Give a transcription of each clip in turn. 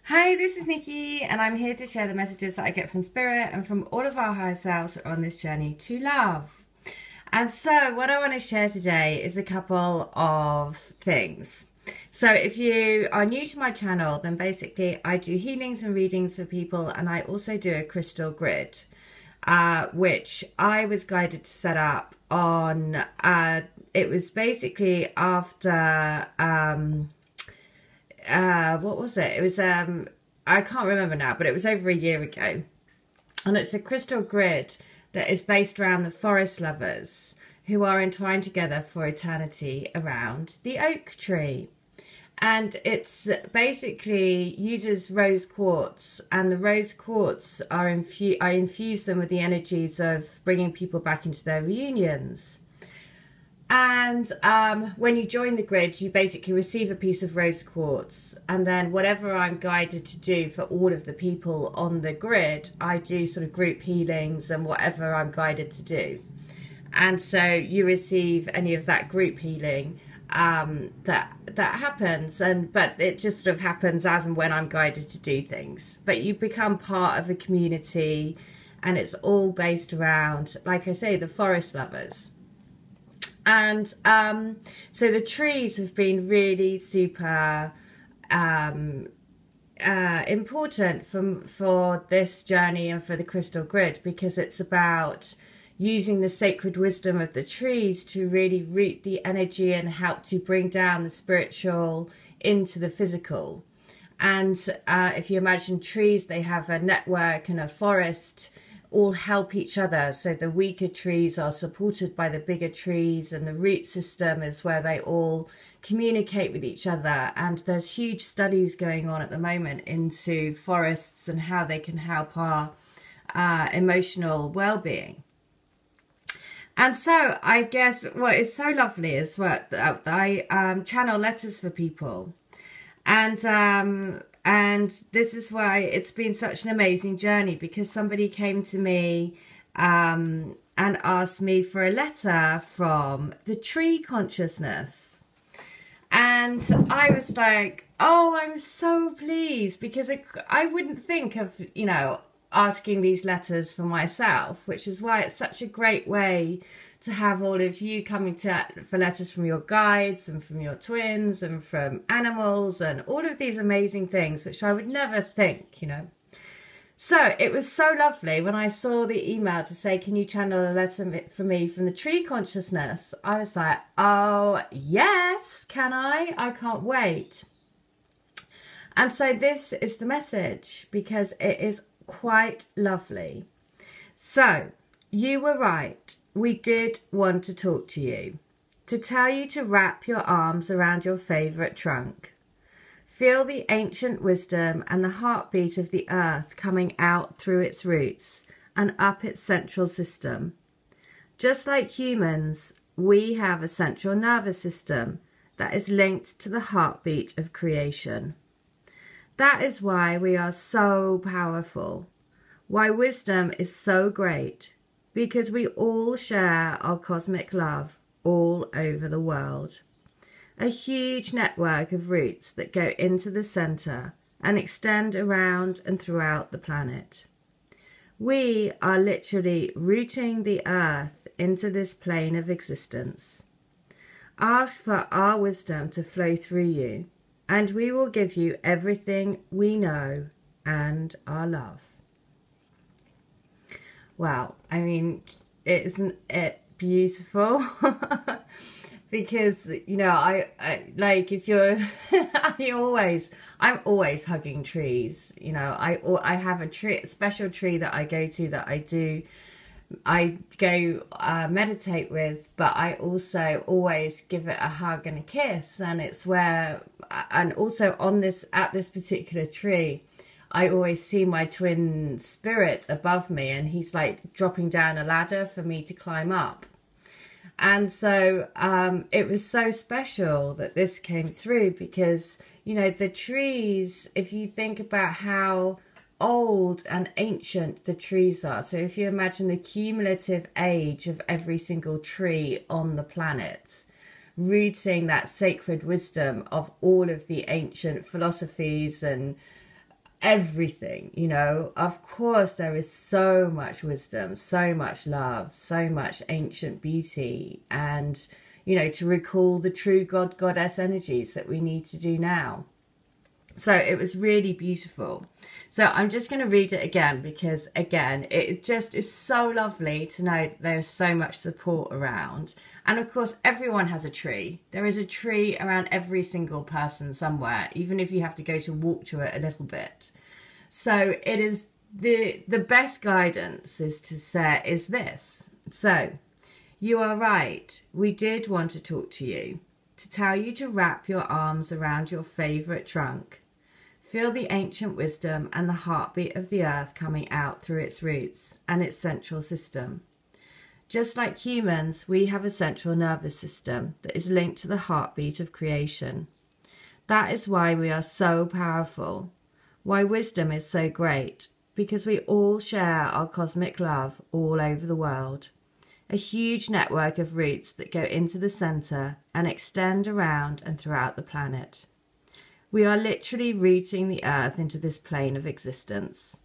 Hi, this is Nikki, and I'm here to share the messages that I get from Spirit and from all of our higher selves who are on this journey to love. And so, what I want to share today is a couple of things. So, if you are new to my channel, then basically I do healings and readings for people, and I also do a crystal grid, which I was guided to set up on. It was basically after. What was it? It was, I can't remember now, but it was over a year ago. And it's a crystal grid that is based around the forest lovers who are entwined together for eternity around the oak tree. And it's basically uses rose quartz, and the rose quartz I infuse them with the energies of bringing people back into their reunions. And when you join the grid, you basically receive a piece of rose quartz, and then whatever I'm guided to do for all of the people on the grid, I do sort of group healings and whatever I'm guided to do. And so you receive any of that group healing that happens, but it just sort of happens as and when I'm guided to do things. But you become part of a community, and it's all based around, like I say, the forest lovers. And so the trees have been really super important for this journey and for the crystal grid, because it's about using the sacred wisdom of the trees to really root the energy and help to bring down the spiritual into the physical. And if you imagine trees, they have a network, and a forest all help each other. So the weaker trees are supported by the bigger trees, and the root system is where they all communicate with each other. And there's huge studies going on at the moment into forests and how they can help our emotional well-being. And so I guess what is so lovely is what I channel letters for people. And this is why it's been such an amazing journey, because somebody came to me and asked me for a letter from the tree consciousness. And I was like, oh, I'm so pleased, because I wouldn't think of, asking these letters for myself, which is why it's such a great way to have all of you coming for letters from your guides and from your twins and from animals and all of these amazing things, which I would never think, So it was so lovely when I saw the email to say, can you channel a letter for me from the tree consciousness? I was like, oh, yes, can I? I can't wait. And so this is the message, because it is quite lovely. So you were right. We did want to talk to you, to tell you to wrap your arms around your favourite trunk. Feel the ancient wisdom and the heartbeat of the earth coming out through its roots and up its central system. Just like humans, we have a central nervous system that is linked to the heartbeat of creation. That is why we are so powerful, why wisdom is so great, because we all share our cosmic love all over the world. A huge network of roots that go into the center and extend around and throughout the planet. We are literally rooting the earth into this plane of existence. Ask for our wisdom to flow through you, and we will give you everything we know and our love. Wow, I mean, isn't it beautiful? Because, I like, if you're, I'm always hugging trees. I have a special tree that I go to, that I go meditate with, but I also always give it a hug and a kiss. And it's where, and also at this particular tree, I always see my twin spirit above me, and he's like dropping down a ladder for me to climb up. And so it was so special that this came through, because, the trees, if you think about how old and ancient the trees are. So if you imagine the cumulative age of every single tree on the planet, rooting that sacred wisdom of all of the ancient philosophies and everything, you know. Of course, there is so much wisdom, so much love, so much ancient beauty, and, you know, to recall the true God, goddess energies that we need to do now. So it was really beautiful. So I'm just going to read it again because, again, it just is so lovely to know that there's so much support around. And of course, everyone has a tree. There is a tree around every single person somewhere, even if you have to go to walk to it a little bit. So it is the best guidance is to say is this. So you are right. We did want to talk to you, to tell you to wrap your arms around your favourite trunk. Feel the ancient wisdom and the heartbeat of the earth coming out through its roots and its central system. Just like humans, we have a central nervous system that is linked to the heartbeat of creation. That is why we are so powerful, why wisdom is so great, because we all share our cosmic love all over the world. A huge network of roots that go into the centre and extend around and throughout the planet. We are literally rooting the earth into this plane of existence.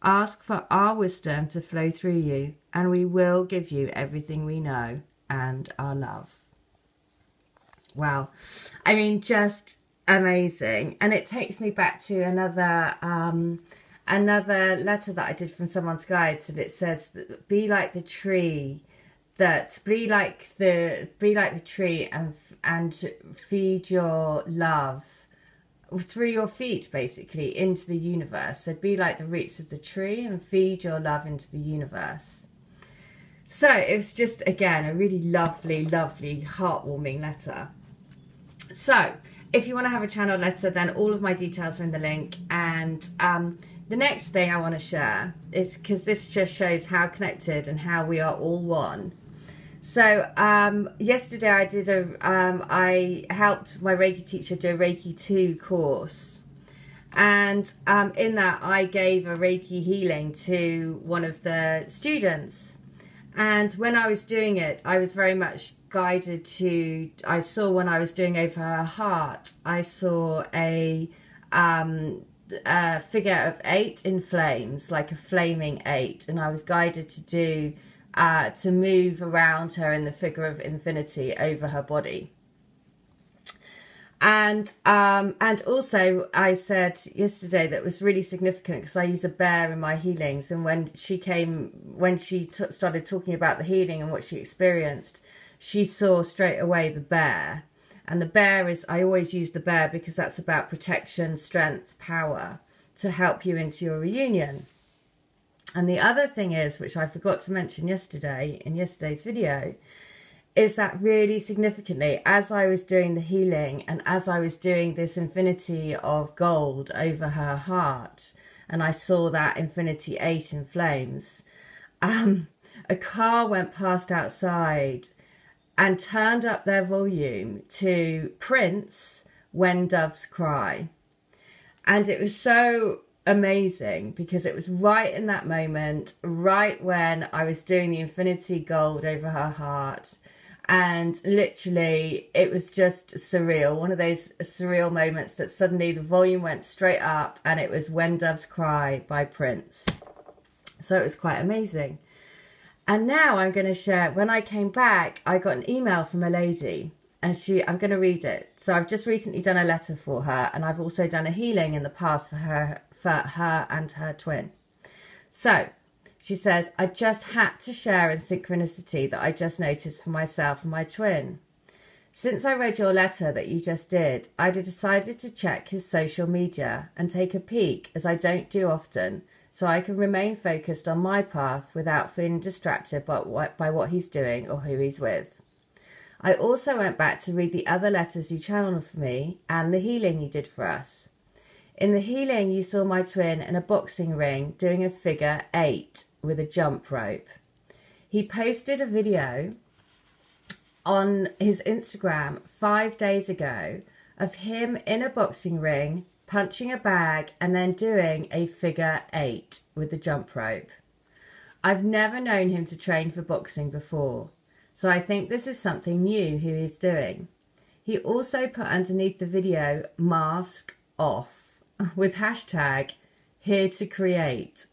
Ask for our wisdom to flow through you, and we will give you everything we know and our love. Wow. I mean, just amazing. And it takes me back to another letter that I did from someone's guides, and it says, be like the tree, be like the tree and feed your love through your feet, basically, into the universe. So be like the roots of the tree and feed your love into the universe. So it was just, again, a really lovely, lovely, heartwarming letter. So if you want to have a channel letter, then all of my details are in the link. And the next thing I want to share is, because this just shows how connected and how we are all one. So yesterday I helped my Reiki teacher do a Reiki 2 course, and in that I gave a Reiki healing to one of the students. And when I was doing it, I was very much guided to, I saw when I was doing over her heart, I saw a figure of 8 in flames, like a flaming 8, and I was guided to do to move around her in the figure of infinity over her body. And also I said yesterday that was really significant because I use a bear in my healings, and when she started talking about the healing and what she experienced, she saw straight away the bear. And the bear is, I always use the bear because that's about protection, strength, power, to help you into your reunion. And the other thing is, which I forgot to mention yesterday in yesterday's video, is that really significantly, as I was doing the healing and as I was doing this infinity of gold over her heart, and I saw that infinity 8 in flames, a car went past outside and turned up their volume to Prince, When Doves Cry. And it was so amazing because it was right in that moment, right when I was doing the infinity gold over her heart, and literally it was just surreal, one of those surreal moments that suddenly the volume went straight up and it was When Doves Cry by Prince. So it was quite amazing. And now I'm going to share, when I came back, I got an email from a lady, and I'm going to read it. So I've just recently done a letter for her, and I've also done a healing in the past for her and her twin. So she says, I just had to share in synchronicity that I just noticed for myself and my twin. Since I read your letter that you just did, I decided to check his social media and take a peek, as I don't do often, so I can remain focused on my path without feeling distracted by what he's doing or who he's with. I also went back to read the other letters you channeled for me and the healing you did for us. In the healing, you saw my twin in a boxing ring doing a figure 8 with a jump rope. He posted a video on his Instagram 5 days ago of him in a boxing ring, punching a bag and then doing a figure 8 with the jump rope. I've never known him to train for boxing before, so I think this is something new he is doing. He also put underneath the video, mask off, with hashtag here to create,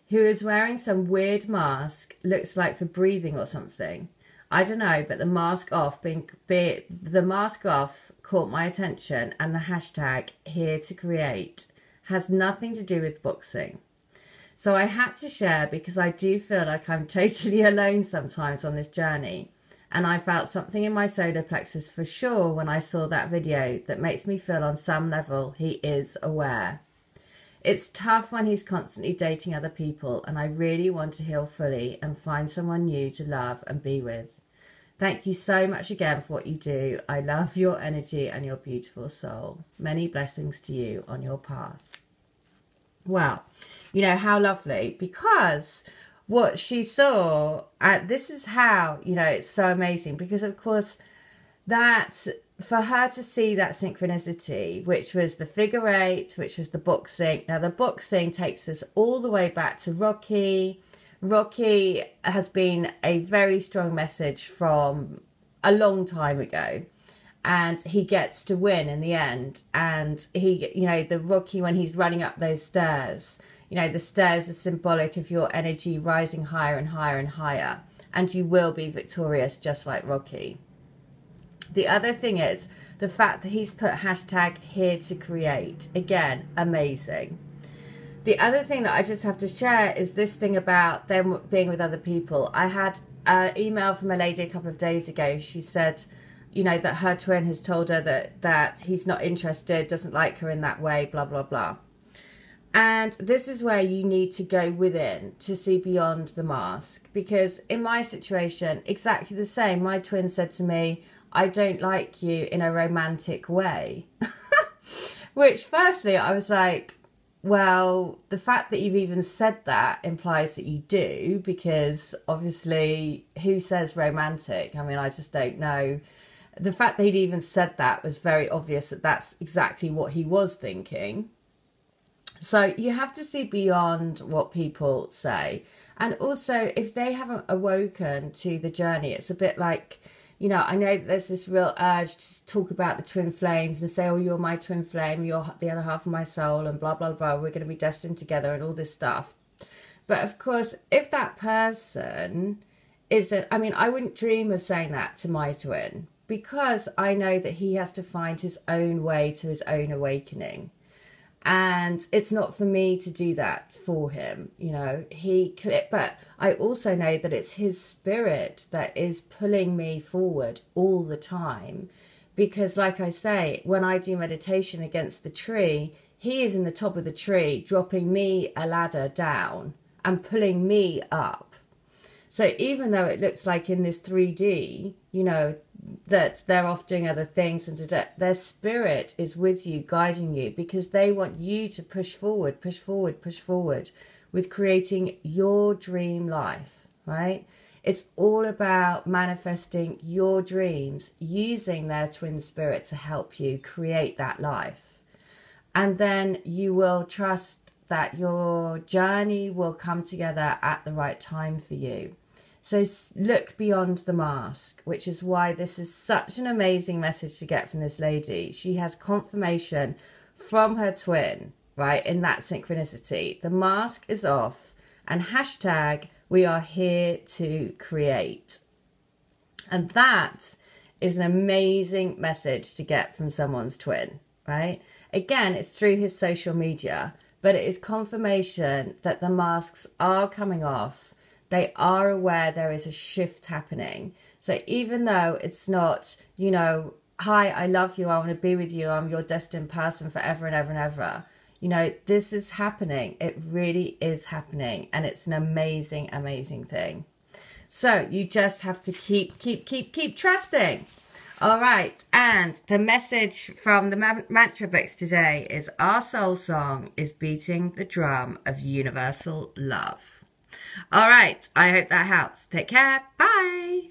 who is wearing some weird mask, looks like for breathing or something. I don't know, but the mask off caught my attention, and the hashtag here to create has nothing to do with boxing. So I had to share because I do feel like I'm totally alone sometimes on this journey. And I felt something in my solar plexus for sure when I saw that video that makes me feel on some level he is aware. It's tough when he's constantly dating other people, and I really want to heal fully and find someone new to love and be with. Thank you so much again for what you do. I love your energy and your beautiful soul. Many blessings to you on your path. Well, you know, how lovely, because what she saw, this is how, you know, it's so amazing, because of course that for her to see that synchronicity, which was the figure 8, which was the boxing. Now the boxing takes us all the way back to Rocky. Rocky has been a very strong message from a long time ago, and he gets to win in the end. And he, you know, the Rocky, when he's running up those stairs, you know, the stairs are symbolic of your energy rising higher and higher and higher, and you will be victorious just like Rocky. The other thing is the fact that he's put hashtag here to create. Again, amazing. The other thing that I just have to share is this thing about them being with other people. I had an email from a lady a couple of days ago. She said, you know, that her twin has told her that he's not interested, doesn't like her in that way, blah, blah, blah. And this is where you need to go within to see beyond the mask. Because in my situation, exactly the same. My twin said to me, I don't like you in a romantic way. Which firstly, I was like, well, the fact that you've even said that implies that you do, because obviously who says romantic? I mean, I just don't know. The fact that he'd even said that was very obvious that that's exactly what he was thinking. So you have to see beyond what people say. And also, if they haven't awoken to the journey, it's a bit like, you know, I know there's this real urge to talk about the twin flames and say, oh, you're my twin flame, you're the other half of my soul, and blah, blah, blah, we're going to be destined together and all this stuff. But of course, if that person isn't, I mean, I wouldn't dream of saying that to my twin, because I know that he has to find his own way to his own awakening. And it's not for me to do that for him, you know. But I also know that it's his spirit that is pulling me forward all the time. Because like I say, when I do meditation against the tree, he is in the top of the tree, dropping me a ladder down and pulling me up. So even though it looks like in this 3D, you know, that they're off doing other things, and their spirit is with you, guiding you, because they want you to push forward, push forward, push forward with creating your dream life, right? It's all about manifesting your dreams, using their twin spirit to help you create that life. And then you will trust that your journey will come together at the right time for you. So look beyond the mask, which is why this is such an amazing message to get from this lady. She has confirmation from her twin, right, in that synchronicity. The mask is off, and hashtag we are here to create. And that is an amazing message to get from someone's twin, right? Again, it's through his social media, but it is confirmation that the masks are coming off. They are aware there is a shift happening. So even though it's not, you know, hi, I love you, I want to be with you, I'm your destined person forever and ever and ever. You know, this is happening. It really is happening. And it's an amazing, amazing thing. So you just have to keep trusting. All right. And the message from the mantra books today is our soul song is beating the drum of universal love. All right. I hope that helps. Take care. Bye.